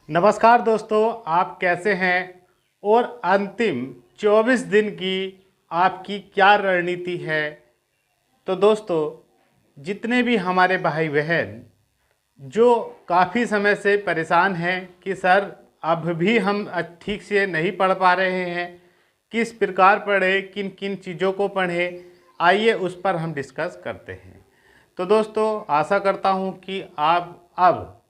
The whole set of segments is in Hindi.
नमस्कार दोस्तों, आप कैसे हैं और अंतिम 24 दिन की आपकी क्या रणनीति है। तो दोस्तों, जितने भी हमारे भाई बहन जो काफ़ी समय से परेशान हैं कि सर अब भी हम ठीक से नहीं पढ़ पा रहे हैं, किस प्रकार पढ़ें, किन किन चीज़ों को पढ़ें, आइए उस पर हम डिस्कस करते हैं। तो दोस्तों, आशा करता हूं कि आप अब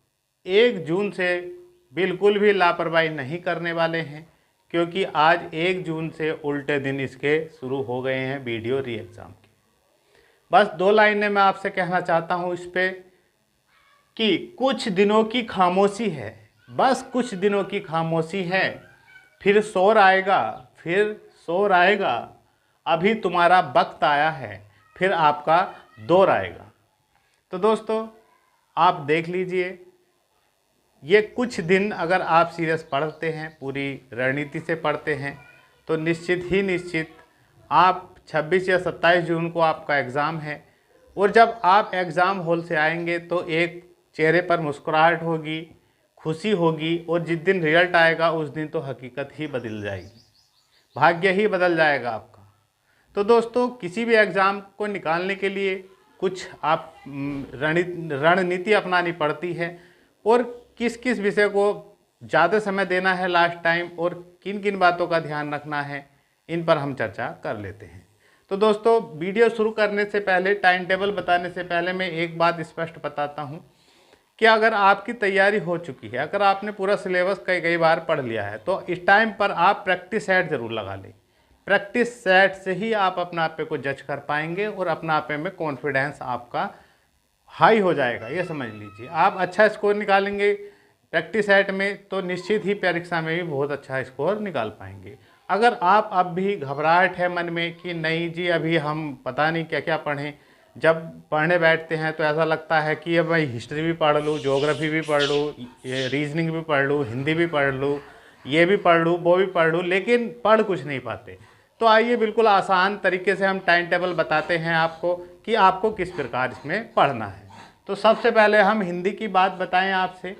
1 जून से बिल्कुल भी लापरवाही नहीं करने वाले हैं, क्योंकि आज 1 जून से उल्टे दिन इसके शुरू हो गए हैं वीडियो री एग्ज़ाम के। बस 2 लाइनें मैं आपसे कहना चाहता हूं इस पे कि कुछ दिनों की खामोशी है, बस कुछ दिनों की खामोशी है, फिर शोर आएगा, फिर शोर आएगा। अभी तुम्हारा वक्त आया है, फिर आपका दौर आएगा। तो दोस्तों, आप देख लीजिए, ये कुछ दिन अगर आप सीरियस पढ़ते हैं, पूरी रणनीति से पढ़ते हैं, तो निश्चित ही निश्चित आप 26 या 27 जून को आपका एग्ज़ाम है, और जब आप एग्ज़ाम हॉल से आएंगे तो एक चेहरे पर मुस्कुराहट होगी, खुशी होगी, और जिस दिन रिजल्ट आएगा उस दिन तो हकीकत ही बदल जाएगी, भाग्य ही बदल जाएगा आपका। तो दोस्तों, किसी भी एग्ज़ाम को निकालने के लिए कुछ आप रणनीति अपनानी पड़ती है, और किस किस विषय को ज़्यादा समय देना है लास्ट टाइम, और किन किन बातों का ध्यान रखना है, इन पर हम चर्चा कर लेते हैं। तो दोस्तों, वीडियो शुरू करने से पहले, टाइम टेबल बताने से पहले मैं एक बात स्पष्ट बताता हूँ कि अगर आपकी तैयारी हो चुकी है, अगर आपने पूरा सिलेबस कई कई बार पढ़ लिया है, तो इस टाइम पर आप प्रैक्टिस सेट ज़रूर लगा लें। प्रैक्टिस सेट से ही आप अपने आप पे को जज कर पाएंगे, और अपने आप में कॉन्फिडेंस आपका हाई हो जाएगा। ये समझ लीजिए, आप अच्छा स्कोर निकालेंगे प्रैक्टिस सेट में, तो निश्चित ही परीक्षा में भी बहुत अच्छा स्कोर निकाल पाएंगे। अगर आप अब भी घबराहट है मन में कि नहीं जी अभी हम पता नहीं क्या क्या पढ़ें, जब पढ़ने बैठते हैं तो ऐसा लगता है कि अब मैं हिस्ट्री भी पढ़ लूँ, ज्योग्राफी भी पढ़ लूँ, रीजनिंग भी पढ़ लूँ, हिंदी भी पढ़ लूँ, ये भी पढ़ लूँ, वो भी पढ़ लूँ, लेकिन पढ़ कुछ नहीं पाते। तो आइए बिल्कुल आसान तरीके से हम टाइम टेबल बताते हैं आपको कि आपको किस प्रकार इसमें पढ़ना है। तो सबसे पहले हम हिंदी की बात बताएं आपसे।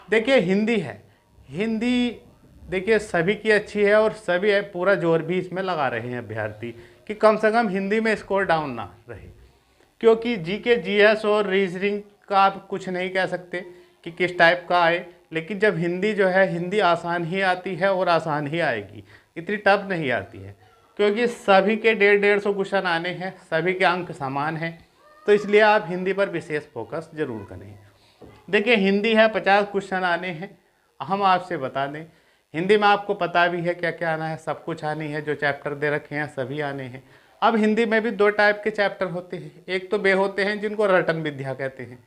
देखिए, हिंदी है, हिंदी देखिए सभी की अच्छी है, और सभी पूरा जोर भी इसमें लगा रहे हैं अभ्यर्थी कि कम से कम हिंदी में स्कोर डाउन ना रहे, क्योंकि जीके जीएस और रीजनिंग का आप कुछ नहीं कह सकते कि किस टाइप का आए, लेकिन जब हिंदी जो है, हिंदी आसान ही आती है और आसान ही आएगी, इतनी टफ नहीं आती है, क्योंकि सभी के 150-150 क्वेश्चन आने हैं, सभी के अंक समान हैं। तो इसलिए आप हिंदी पर विशेष फोकस जरूर करें। देखिए, हिंदी है, 50 क्वेश्चन आने हैं। हम आपसे बता दें, हिंदी में आपको पता भी है क्या क्या आना है, सब कुछ आनी है, जो चैप्टर दे रखे हैं सभी आने हैं। अब हिंदी में भी 2 टाइप के चैप्टर होते हैं। एक तो वे होते हैं जिनको रटन विद्या कहते हैं,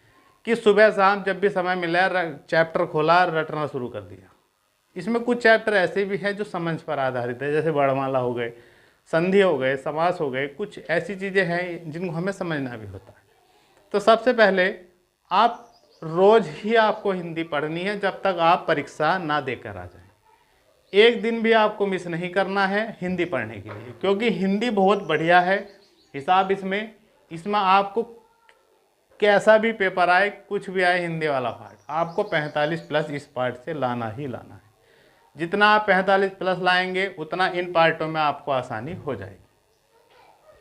कि सुबह शाम जब भी समय मिला चैप्टर खोला, रटना शुरू कर दिया। इसमें कुछ चैप्टर ऐसे भी हैं जो समझ पर आधारित है, जैसे वर्णमाला हो गए, संधि हो गए, समास हो गए, कुछ ऐसी चीज़ें हैं जिनको हमें समझना भी होता है। तो सबसे पहले आप रोज़ ही आपको हिंदी पढ़नी है जब तक आप परीक्षा ना देकर आ जाएं। एक दिन भी आपको मिस नहीं करना है हिंदी पढ़ने के लिए, क्योंकि हिंदी बहुत बढ़िया है हिसाब इसमें इसमें आपको कैसा भी पेपर आए, कुछ भी आए, हिंदी वाला पार्ट आपको 45 प्लस इस पार्ट से लाना ही लाना है। जितना आप 45 प्लस लाएंगे उतना इन पार्टों में आपको आसानी हो जाएगी।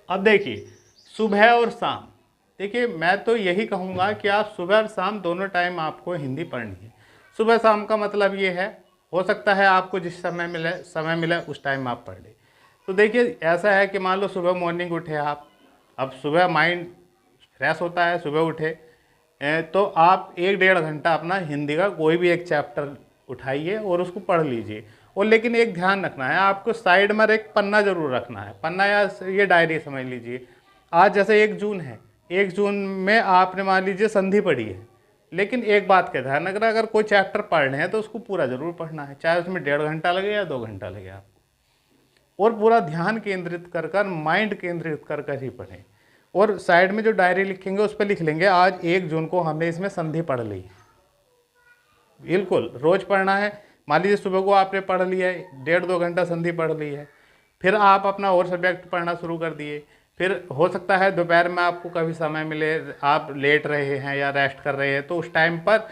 अब देखिए, सुबह और शाम, देखिए मैं तो यही कहूँगा कि आप सुबह और शाम दोनों टाइम आपको हिंदी पढ़नी है। सुबह शाम का मतलब ये है, हो सकता है आपको जिस समय मिले उस टाइम आप पढ़ लें। तो देखिए, ऐसा है कि मान लो सुबह मॉर्निंग उठे आप, अब सुबह माइंड फ्रेश होता है, सुबह उठे तो आप 1-1.5 घंटा अपना हिंदी का कोई भी एक चैप्टर उठाइए और उसको पढ़ लीजिए। और लेकिन एक ध्यान रखना है, आपको साइड में एक पन्ना जरूर रखना है, पन्ना या ये डायरी समझ लीजिए। आज जैसे 1 जून है, 1 जून में आपने मान लीजिए संधि पढ़ी है, लेकिन एक बात का ध्यान रखना, अगर कोई चैप्टर पढ़ने हैं तो उसको पूरा जरूर पढ़ना है, चाहे उसमें 1.5 घंटा लगे या 2 घंटा लगे आपको, और पूरा ध्यान केंद्रित कर कर, माइंड केंद्रित कर कर ही पढ़ें। और साइड में जो डायरी लिखेंगे उस पर लिख लेंगे आज 1 जून को हमने इसमें संधि पढ़ ली। बिल्कुल रोज पढ़ना है। मान लीजिए सुबह को आपने पढ़ लिया है, 1.5-2 घंटा संधि पढ़ ली है, फिर आप अपना और सब्जेक्ट पढ़ना शुरू कर दिए, फिर हो सकता है दोपहर में आपको कभी समय मिले, आप लेट रहे हैं या रेस्ट कर रहे हैं, तो उस टाइम पर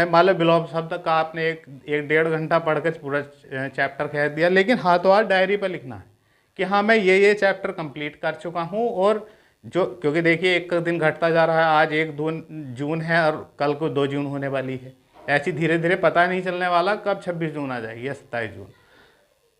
मान लो विलोम शब्द का आपने एक डेढ़ घंटा पढ़ कर पूरा चैप्टर कह दिया, लेकिन हाथों हाथ डायरी पर लिखना है कि हाँ मैं ये चैप्टर कंप्लीट कर चुका हूँ। और जो, क्योंकि देखिए एक दिन घटता जा रहा है, आज 1 जून है और कल को 2 जून होने वाली है, ऐसी धीरे धीरे पता नहीं चलने वाला कब 26 जून आ जाएगी या 27 जून।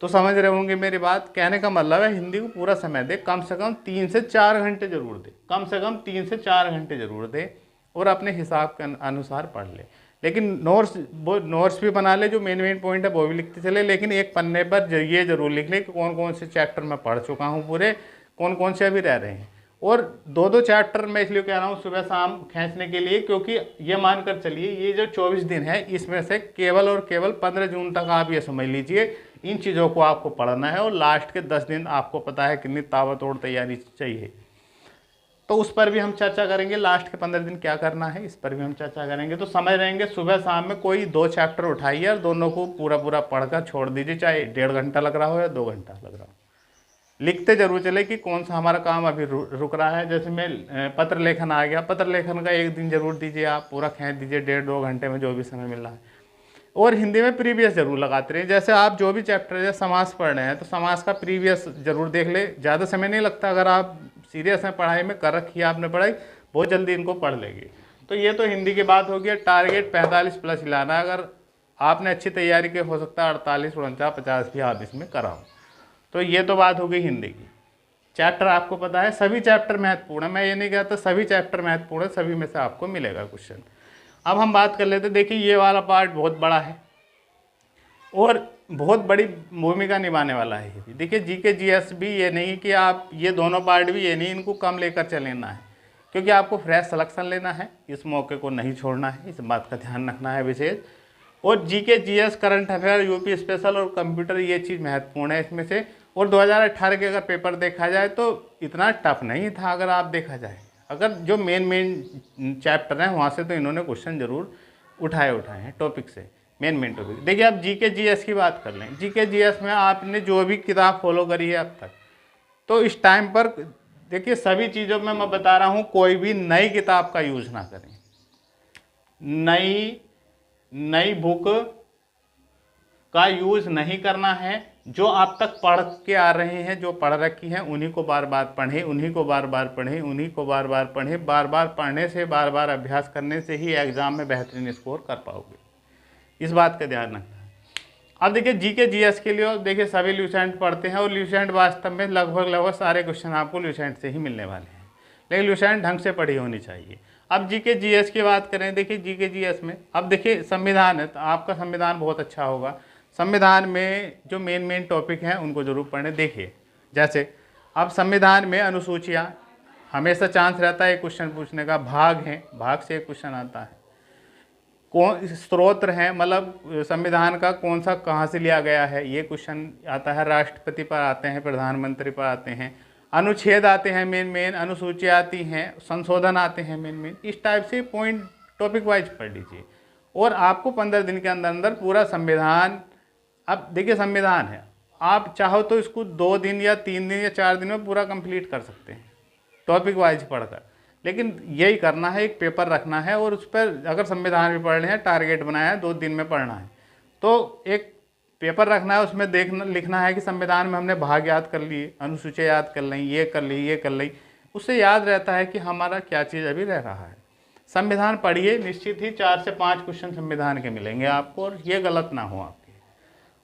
तो समझ रहे होंगे मेरी बात। कहने का मतलब है हिंदी को पूरा समय दे, कम से कम 3 से 4 घंटे जरूर दे, कम से कम 3 से 4 घंटे जरूर दे, और अपने हिसाब के अनुसार पढ़ ले। लेकिन नोट्स भी बना ले, जो मेन पॉइंट है वो भी लिखते चले, लेकिन एक पन्ने पर ये जरूर लिख ले कि कौन कौन से चैप्टर मैं पढ़ चुका हूँ पूरे, कौन कौन से अभी रह रहे हैं। और 2-2 चैप्टर मैं इसलिए कह रहा हूँ सुबह शाम खींचने के लिए, क्योंकि ये मानकर चलिए ये जो 24 दिन है इसमें से केवल और केवल 15 जून तक आप ये समझ लीजिए इन चीज़ों को आपको पढ़ना है, और लास्ट के 10 दिन आपको पता है कितनी ताबड़तोड़ तैयारी चाहिए। तो उस पर भी हम चर्चा करेंगे, लास्ट के 15 दिन क्या करना है इस पर भी हम चर्चा करेंगे। तो समझ रहेंगे सुबह शाम में कोई 2 चैप्टर उठाइए और दोनों को पूरा पूरा पढ़कर छोड़ दीजिए, चाहे 1.5 घंटा लग रहा हो या 2 घंटा लग रहा हो। लिखते जरूर चले कि कौन सा हमारा काम अभी रुक रहा है। जैसे मैं पत्र लेखन आ गया, पत्र लेखन का 1 दिन जरूर दीजिए, आप पूरा खींच दीजिए 1.5-2 घंटे में जो भी समय मिल रहा है। और हिंदी में प्रीवियस जरूर लगाते रहिए। जैसे आप जो भी चैप्टर है समास पढ़ रहे हैं तो समास का प्रीवियस जरूर देख ले, ज़्यादा समय नहीं लगता। अगर आप सीरियस हैं पढ़ाई में, कर रखी है आपने पढ़ाई, बहुत जल्दी इनको पढ़ लेंगे। तो ये तो हिंदी की बात होगी। टारगेट 45 प्लस लाना, अगर आपने अच्छी तैयारी की हो सकता है 48, 49, 50 भी आप इसमें कराओ। तो ये तो बात हो गई हिंदी की। चैप्टर आपको पता है सभी चैप्टर महत्वपूर्ण है, मैं ये नहीं कहता सभी चैप्टर महत्वपूर्ण है, सभी में से आपको मिलेगा क्वेश्चन। अब हम बात कर लेते, देखिए ये वाला पार्ट बहुत बड़ा है और बहुत बड़ी भूमिका निभाने वाला है। देखिए जीके जीएस भी ये नहीं कि आप ये दोनों पार्ट भी ये नहीं इनको कम लेकर चलेना है, क्योंकि आपको फ्रेश सिलेक्शन लेना है, इस मौके को नहीं छोड़ना है, इस बात का ध्यान रखना है विशेष। और GK GS current affair UP special और कंप्यूटर ये चीज़ महत्वपूर्ण है इसमें से। और 2018 के अगर पेपर देखा जाए तो इतना टफ नहीं था अगर आप देखा जाए, अगर जो मेन चैप्टर हैं वहाँ से तो इन्होंने क्वेश्चन जरूर उठाए हैं टॉपिक से, मेन टॉपिक। देखिए आप जीके जीएस की बात कर लें, जीके जीएस में आपने जो भी किताब फॉलो करी है अब तक, तो इस टाइम पर देखिए सभी चीज़ों में मैं बता रहा हूँ कोई भी नई किताब का यूज़ ना करें, नई बुक का यूज़ नहीं करना है। जो आप तक पढ़ के आ रहे हैं, जो पढ़ रखी हैं उन्हीं को बार बार पढ़ें, उन्हीं को बार बार पढ़ें, उन्हीं को बार बार पढ़ें। बार बार पढ़ने से, बार बार अभ्यास करने से ही एग्ज़ाम में बेहतरीन स्कोर कर पाओगे, इस बात का ध्यान रखना है। अब देखिए जीके जीएस के लिए देखिए सभी ल्यूसेंट पढ़ते हैं, और ल्यूसेंट वास्तव में लगभग सारे क्वेश्चन आपको ल्यूसेंट से ही मिलने वाले हैं, लेकिन ल्यूसेंट ढंग से पढ़ी होनी चाहिए। अब जीके जीएस की बात करें, देखिए जीके जीएस में अब देखिए संविधान है, तो आपका संविधान बहुत अच्छा होगा। संविधान में जो मेन टॉपिक हैं उनको जरूर पढ़ें। देखिए जैसे अब संविधान में अनुसूचियाँ, हमेशा चांस रहता है क्वेश्चन पूछने का। भाग हैं, भाग से एक क्वेश्चन आता है। कौन स्त्रोत्र हैं, मतलब संविधान का कौन सा कहाँ से लिया गया है, ये क्वेश्चन आता है। राष्ट्रपति पर आते हैं, प्रधानमंत्री पर आते हैं, अनुच्छेद आते हैं मेन, अनुसूची आती हैं, संशोधन आते हैं मेन। इस टाइप से पॉइंट टॉपिक वाइज पढ़ लीजिए, और आपको 15 दिन के अंदर अंदर पूरा संविधान। अब देखिए संविधान है, आप चाहो तो इसको 2 दिन या 3 दिन या 4 दिन में पूरा कंप्लीट कर सकते हैं टॉपिक वाइज पढ़कर, लेकिन यही करना है, एक पेपर रखना है और उस पर अगर संविधान भी पढ़ रहे हैं, टारगेट बनाया है 2 दिन में पढ़ना है, तो एक पेपर रखना है, उसमें देखना लिखना है कि संविधान में हमने भाग याद कर लिए, अनुसूचियाँ याद कर ली, ये कर ली, उससे याद रहता है कि हमारा क्या चीज़ अभी रह रहा है। संविधान पढ़िए, निश्चित ही 4 से 5 क्वेश्चन संविधान के मिलेंगे आपको, और ये गलत ना हो आपके।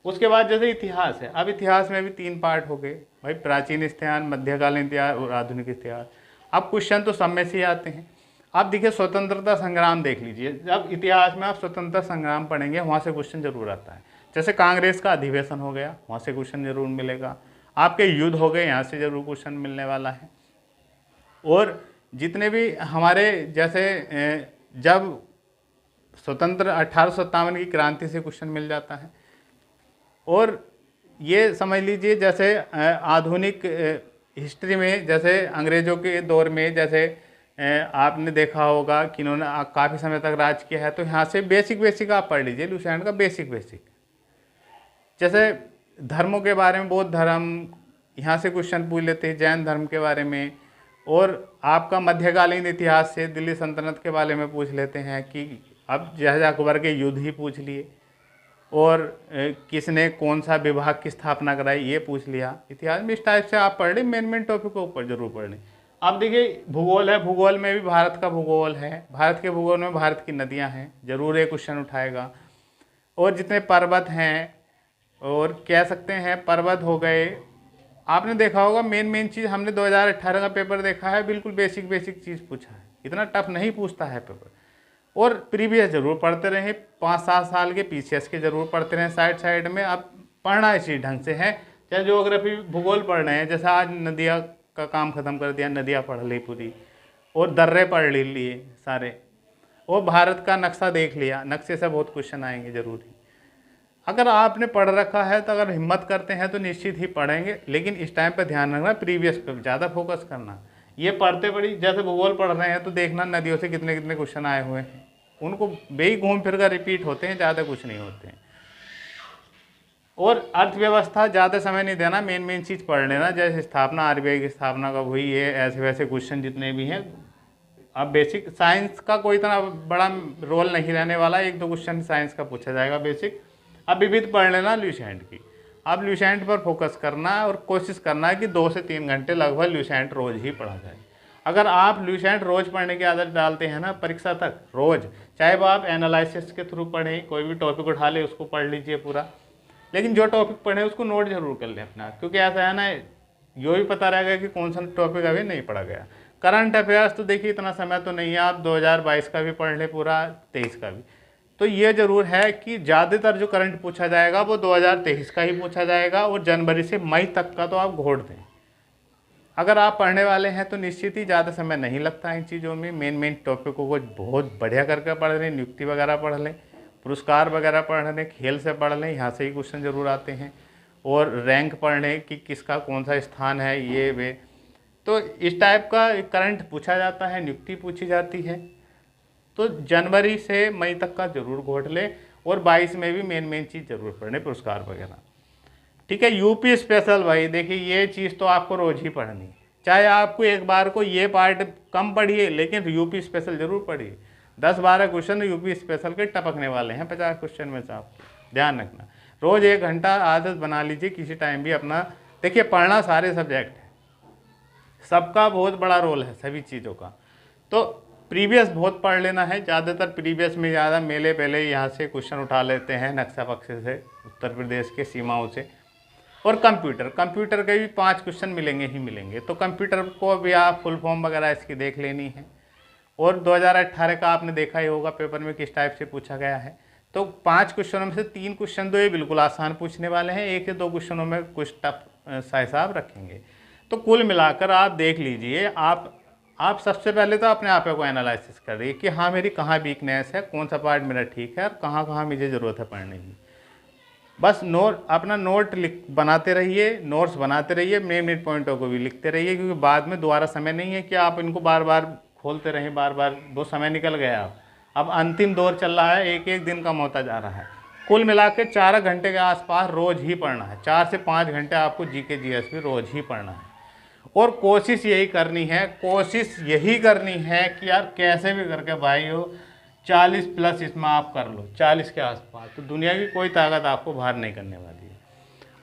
उसके बाद जैसे इतिहास है, अब इतिहास में भी 3 पार्ट हो गए भाई, प्राचीन इतिहास, मध्यकालीन इतिहास और आधुनिक इतिहास। अब क्वेश्चन तो सब में से ही आते हैं। अब देखिए स्वतंत्रता संग्राम देख लीजिए, जब इतिहास में आप स्वतंत्रता संग्राम पढ़ेंगे वहाँ से क्वेश्चन जरूर आता है। जैसे कांग्रेस का अधिवेशन हो गया, वहाँ से क्वेश्चन जरूर मिलेगा। आपके युद्ध हो गए, यहाँ से जरूर क्वेश्चन मिलने वाला है। और जितने भी हमारे जैसे जब स्वतंत्र 1857 की क्रांति से क्वेश्चन मिल जाता है। और ये समझ लीजिए जैसे आधुनिक हिस्ट्री में, जैसे अंग्रेज़ों के दौर में, जैसे आपने देखा होगा कि इन्होंने काफ़ी समय तक राज किया है, तो यहाँ से बेसिक आप पढ़ लीजिए ल्यूसेंट का बेसिक। जैसे धर्मों के बारे में, बौद्ध धर्म, यहाँ से क्वेश्चन पूछ लेते हैं, जैन धर्म के बारे में, और आपका मध्यकालीन इतिहास से दिल्ली सल्तनत के बारे में पूछ लेते हैं कि अब जहाज़ अकबर के युद्ध ही पूछ लिए, और किसने कौन सा विभाग की स्थापना कराई ये पूछ लिया। इतिहास में इस टाइप से आप पढ़ लें, मेन टॉपिक के ऊपर जरूर पढ़ लें। अब देखिए भूगोल है, भूगोल में भी भारत का भूगोल है, भारत के भूगोल में भारत की नदियां हैं, जरूर एक क्वेश्चन उठाएगा। और जितने पर्वत हैं, और कह सकते हैं पर्वत हो गए, आपने देखा होगा मेन चीज़ हमने 2018 का पेपर देखा है, बिल्कुल बेसिक चीज़ पूछा है, इतना टफ नहीं पूछता है पेपर। और प्रीवियस जरूर पढ़ते रहें, 5-7 साल के पीसीएस के जरूर पढ़ते रहें साइड में। आप पढ़ना इसी ढंग से है, चाहे ज्योग्राफी भूगोल पढ़ रहे हैं, जैसे आज नदियाँ का काम ख़त्म कर दिया, नदियाँ पढ़ ली पूरी, और दर्रे पढ़ लिए सारे, और भारत का नक्शा देख लिया, नक्शे से बहुत क्वेश्चन आएंगे जरूरी। अगर आपने पढ़ रखा है तो अगर हिम्मत करते हैं तो निश्चित ही पढ़ेंगे, लेकिन इस टाइम पर ध्यान रखना, प्रीवियस पे ज़्यादा फोकस करना। ये पढ़ते पढ़ी जैसे भूगोल पढ़ रहे हैं तो देखना नदियों से कितने क्वेश्चन आए हुए हैं, उनको बेही घूम फिर कर रिपीट होते हैं, ज़्यादा कुछ नहीं होते हैं। और अर्थव्यवस्था ज़्यादा समय नहीं देना, मेन चीज़ पढ़ लेना, जैसे स्थापना, आरबीआई की स्थापना कब हुई, ये ऐसे वैसे क्वेश्चन जितने भी हैं। अब बेसिक साइंस का कोई इतना बड़ा रोल नहीं रहने वाला, 1-2 क्वेश्चन साइंस का पूछा जाएगा बेसिक। अब विविध पढ़ लेना ल्यूसेंट की, अब ल्यूसेंट पर फोकस करना है और कोशिश करना है कि 2 से 3 घंटे लगभग ल्यूसेंट रोज़ ही पढ़ा जाए। अगर आप ल्यूसेंट रोज़ पढ़ने की आदत डालते हैं ना, परीक्षा तक रोज़, चाहे वो आप एनालिसिस के थ्रू पढ़ें, कोई भी टॉपिक उठा ले उसको पढ़ लीजिए पूरा, लेकिन जो टॉपिक पढ़े उसको नोट जरूर कर लें अपना, क्योंकि ऐसा है ना, यो भी पता रहेगा कि कौन सा टॉपिक अभी नहीं पढ़ा गया। करंट अफेयर्स तो देखिए इतना समय तो नहीं है, आप 2022 का भी पढ़ लें पूरा, 23 का भी। तो ये जरूर है कि ज़्यादातर जो करंट पूछा जाएगा वो 2023 का ही पूछा जाएगा, और जनवरी से मई तक का तो आप घोट दें। अगर आप पढ़ने वाले हैं तो निश्चित ही ज़्यादा समय नहीं लगता इन चीज़ों में, मेन टॉपिकों को बहुत बढ़िया करके पढ़ लें, नियुक्ति वगैरह पढ़ लें, पुरस्कार वगैरह पढ़ लें, खेल से पढ़ लें, यहाँ से ही क्वेश्चन जरूर आते हैं, और रैंक पढ़ लें कि किसका कौन सा स्थान है, ये वे। तो इस टाइप का करंट पूछा जाता है, नियुक्ति पूछी जाती है। तो जनवरी से मई तक का जरूर घोट लें, और 22 में भी मेन चीज़ जरूर पढ़ लें, पुरस्कार वगैरह। ठीक है, यूपी स्पेशल भाई देखिए ये चीज़ तो आपको रोज़ ही पढ़नी है, चाहे आपको एक बार को ये पार्ट कम पढ़िए, लेकिन यूपी स्पेशल जरूर पढ़िए। 10-12 क्वेश्चन यूपी स्पेशल के टपकने वाले हैं 50 क्वेश्चन में से, आप ध्यान रखना। रोज़ 1 घंटा आदत बना लीजिए, किसी टाइम भी अपना। देखिए पढ़ना सारे सब्जेक्ट है, सबका बहुत बड़ा रोल है सभी चीज़ों का। तो प्रीवियस बहुत पढ़ लेना है, ज़्यादातर प्रीवियस में ज़्यादा मेले पहले यहाँ से क्वेश्चन उठा लेते हैं, नक्शा बक्से से, उत्तर प्रदेश के सीमाओं से। और कंप्यूटर के भी 5 क्वेश्चन मिलेंगे ही मिलेंगे, तो कंप्यूटर को भी आप फुल फॉर्म वगैरह इसकी देख लेनी है। और 2018 का आपने देखा ही होगा पेपर में किस टाइप से पूछा गया है। तो 5 क्वेश्चनों में से 3 क्वेश्चन तो ये बिल्कुल आसान पूछने वाले हैं, 1 या 2 क्वेश्चनों में कुछ टफ सा हिसाब रखेंगे। तो कुल मिलाकर आप देख लीजिए, आप सबसे पहले तो अपने आप को एनालिसिस करिए कि हाँ मेरी कहाँ वीकनेस है, कौन सा पार्ट मेरा ठीक है, और कहाँ कहाँ मुझे ज़रूरत है पढ़ने की। बस अपना नोट बनाते रहिए, नोट्स बनाते रहिए, मेन पॉइंटों को भी लिखते रहिए, क्योंकि बाद में दोबारा समय नहीं है कि आप इनको बार बार खोलते रहें, बार बार, वो समय निकल गया। अब अंतिम दौर चल रहा है, एक दिन कम होता जा रहा है। कुल मिला के 4 घंटे के आसपास रोज़ ही पढ़ना है, 4 से 5 घंटे आपको जीके जीएस भी रोज़ ही पढ़ना है। और कोशिश यही करनी है कि यार कैसे भी करके भाई हो 40 प्लस इसमें आप कर लो, 40 के आसपास, तो दुनिया की कोई ताकत आपको बाहर नहीं करने वाली है।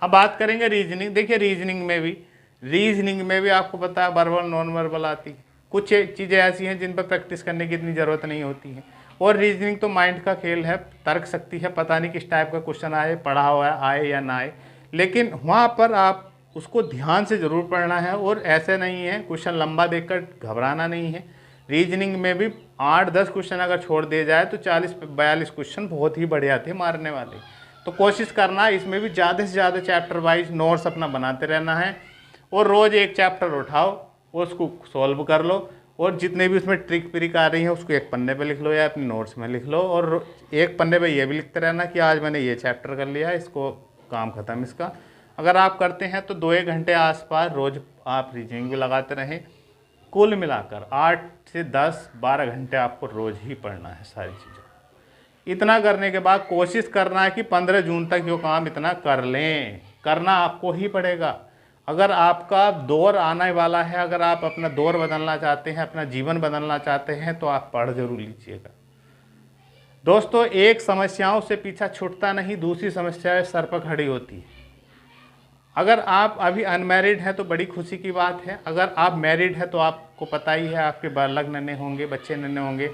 अब बात करेंगे रीजनिंग। देखिए रीजनिंग में भी आपको पता है वर्बल नॉन वर्बल आती है, कुछ चीज़ें ऐसी हैं जिन पर प्रैक्टिस करने की इतनी ज़रूरत नहीं होती है। और रीजनिंग तो माइंड का खेल है, तर्क शक्ति है, पता नहीं किस टाइप का क्वेश्चन आए, पढ़ा हुआ आए या ना आए, लेकिन वहाँ पर आप उसको ध्यान से ज़रूर पढ़ना है। और ऐसे नहीं है क्वेश्चन लंबा देखकर घबराना नहीं है। रीजनिंग में भी 8-10 क्वेश्चन अगर छोड़ दिए जाए तो 40-42 क्वेश्चन बहुत ही बढ़िया थे मारने वाले। तो कोशिश करना इसमें भी ज़्यादा से ज़्यादा चैप्टर वाइज नोट्स अपना बनाते रहना है, और रोज़ एक चैप्टर उठाओ, उसको सॉल्व कर लो, और जितने भी उसमें ट्रिक आ रही हैं उसको एक पन्ने पे लिख लो या अपने नोट्स में लिख लो। और एक पन्ने पे ये भी लिखते रहना कि आज मैंने ये चैप्टर कर लिया, इसको काम ख़त्म इसका। अगर आप करते हैं तो 2-1 घंटे आसपास रोज़ आप रीजनिंग भी लगाते रहें। कुल मिलाकर 8 से 10-12 घंटे आपको रोज़ ही पढ़ना है सारी चीज़ें। इतना करने के बाद कोशिश करना है कि 15 जून तक जो काम इतना कर लें, करना आपको ही पड़ेगा। अगर आपका दौर आने वाला है, अगर आप अपना दौर बदलना चाहते हैं, अपना जीवन बदलना चाहते हैं, तो आप पढ़ जरूर लीजिएगा। दोस्तों, एक समस्याओं से पीछा छूटता नहीं, दूसरी समस्याएं सर पर खड़ी होती है। अगर आप अभी अनमैरिड हैं तो बड़ी खुशी की बात है। अगर आप मैरिड हैं तो आपको पता ही है, आपके बालक नन्हे होंगे, बच्चे नन्हे होंगे,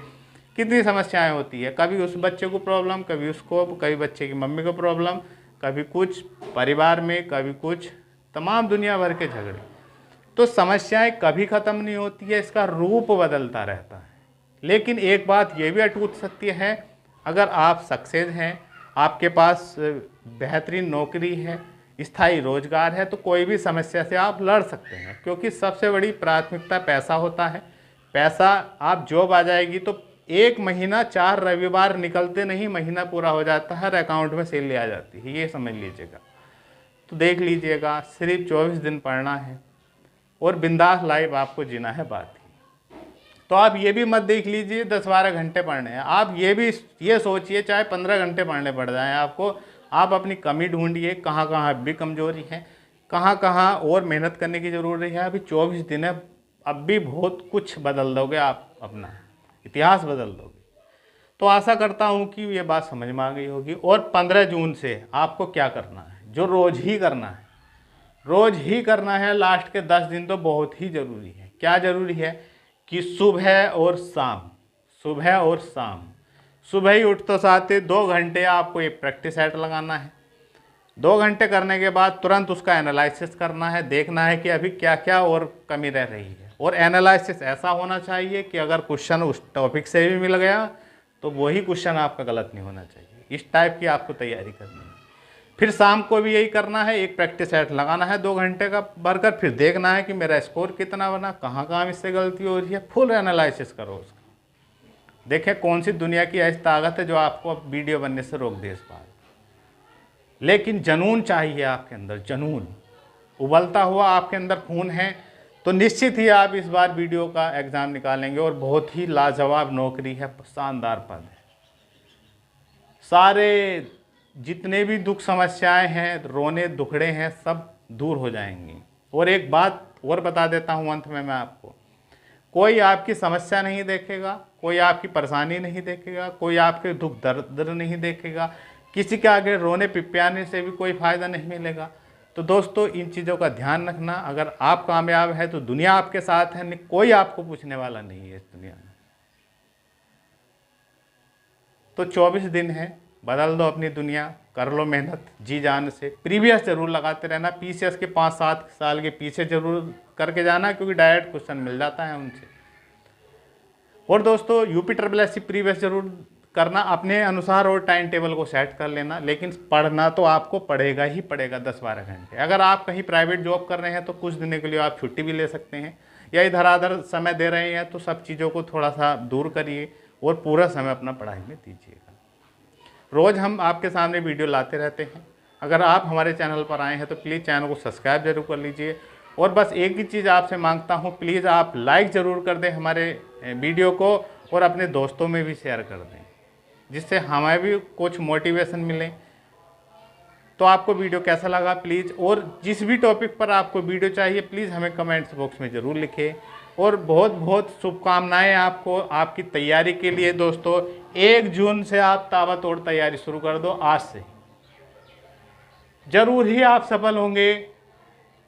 कितनी समस्याएं होती है। कभी उस बच्चे को प्रॉब्लम, कभी उसको, कभी बच्चे की मम्मी को प्रॉब्लम, कभी कुछ परिवार में, कभी कुछ, तमाम दुनिया भर के झगड़े। तो समस्याएं कभी ख़त्म नहीं होती है, इसका रूप बदलता रहता है। लेकिन एक बात ये भी अटूट सत्य है, अगर आप सक्सेस हैं, आपके पास बेहतरीन नौकरी है, स्थायी रोजगार है, तो कोई भी समस्या से आप लड़ सकते हैं, क्योंकि सबसे बड़ी प्राथमिकता पैसा होता है। पैसा, आप जॉब आ जाएगी तो एक महीना 4 रविवार निकलते नहीं महीना पूरा हो जाता है, अकाउंट में सैलरी आ जाती है, ये समझ लीजिएगा। तो देख लीजिएगा, सिर्फ 24 दिन पढ़ना है और बिंदास लाइफ आपको जीना है, बात ही। तो आप ये भी मत देख लीजिए 10-12 घंटे पढ़ने हैं, आप ये सोचिए चाहे 15 घंटे पढ़ने पड़ जाएं आपको। आप अपनी कमी ढूंढिए, कहाँ कहाँ अब भी कमजोरी है, कहाँ कहाँ और मेहनत करने की ज़रूरत है। अभी 24 दिन है, अब भी बहुत कुछ बदल दोगे आप, अपना इतिहास बदल दोगे। तो आशा करता हूँ कि ये बात समझ में आ गई होगी। और 15 जून से आपको क्या करना है, जो रोज़ ही करना है, रोज़ ही करना है। लास्ट के 10 दिन तो बहुत ही ज़रूरी है। क्या ज़रूरी है कि सुबह और शाम, सुबह और शाम, सुबह ही उठ तो साथ 2 घंटे आपको एक प्रैक्टिस सेट लगाना है। 2 घंटे करने के बाद तुरंत उसका एनालिसिस करना है, देखना है कि अभी क्या क्या और कमी रह रही है। और एनालिसिस ऐसा होना चाहिए कि अगर क्वेश्चन उस टॉपिक से भी मिल गया तो वही क्वेश्चन आपका गलत नहीं होना चाहिए। इस टाइप की आपको तैयारी करनी है। फिर शाम को भी यही करना है, एक प्रैक्टिस सेट लगाना है 2 घंटे का भरकर, फिर देखना है कि मेरा स्कोर कितना बना, कहाँ कहाँ इससे गलती हो रही है, फुल एनालिसिस करो उसका। देखें कौन सी दुनिया की ऐसी ताकत है जो आपको वीडियो बनने से रोक दे इस बार। लेकिन जुनून चाहिए आपके अंदर, जुनून उबलता हुआ आपके अंदर खून है, तो निश्चित ही आप इस बार वीडियो का एग्ज़ाम निकालेंगे और बहुत ही लाजवाब नौकरी है, शानदार पद है। सारे जितने भी दुख समस्याएं हैं, रोने दुखड़े हैं, सब दूर हो जाएंगी। और एक बात और बता देता हूं अंत में मैं आपको, कोई आपकी समस्या नहीं देखेगा, कोई आपकी परेशानी नहीं देखेगा, कोई आपके दुख दर्द नहीं देखेगा, किसी के आगे रोने पिप्याने से भी कोई फ़ायदा नहीं मिलेगा। तो दोस्तों, इन चीज़ों का ध्यान रखना। अगर आप कामयाब हैं तो दुनिया आपके साथ है, कोई आपको पूछने वाला नहीं है इस दुनिया में। तो 24 दिन है, बदल दो अपनी दुनिया, कर लो मेहनत जी जान से। प्रीवियस जरूर लगाते रहना, पीसीएस के 5-7 साल के पीछे जरूर करके जाना, क्योंकि डायरेक्ट क्वेश्चन मिल जाता है उनसे। और दोस्तों, UPSSC प्रीवियस जरूर करना अपने अनुसार और टाइम टेबल को सेट कर लेना। लेकिन पढ़ना तो आपको पड़ेगा ही पड़ेगा 10-12 घंटे। अगर आप कहीं प्राइवेट जॉब कर रहे हैं तो कुछ दिनों के लिए आप छुट्टी भी ले सकते हैं, या इधर उधर समय दे रहे हैं तो सब चीज़ों को थोड़ा सा दूर करिए और पूरा समय अपना पढ़ाई में दीजिएगा। रोज़ हम आपके सामने वीडियो लाते रहते हैं। अगर आप हमारे चैनल पर आए हैं तो प्लीज़ चैनल को सब्सक्राइब जरूर कर लीजिए। और बस एक ही चीज़ आपसे मांगता हूँ, प्लीज़ आप लाइक ज़रूर कर दें हमारे वीडियो को, और अपने दोस्तों में भी शेयर कर दें, जिससे हमें भी कुछ मोटिवेशन मिले। तो आपको वीडियो कैसा लगा प्लीज़, और जिस भी टॉपिक पर आपको वीडियो चाहिए प्लीज़ हमें कमेंट्स बॉक्स में ज़रूर लिखें। और बहुत बहुत शुभकामनाएं आपको आपकी तैयारी के लिए। दोस्तों, 1 जून से आप ताबड़तोड़ तैयारी शुरू कर दो, आज से जरूर ही आप सफल होंगे।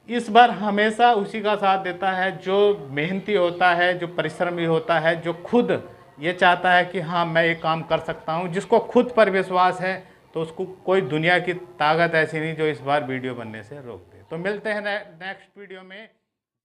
इस बार हमेशा उसी का साथ देता है जो मेहनती होता है, जो परिश्रमी होता है, जो खुद ये चाहता है कि हाँ मैं ये काम कर सकता हूँ, जिसको खुद पर विश्वास है, तो उसको कोई दुनिया की ताकत ऐसी नहीं जो इस बार वीडियो बनने से रोक दे। तो मिलते हैं नेक्स्ट वीडियो में।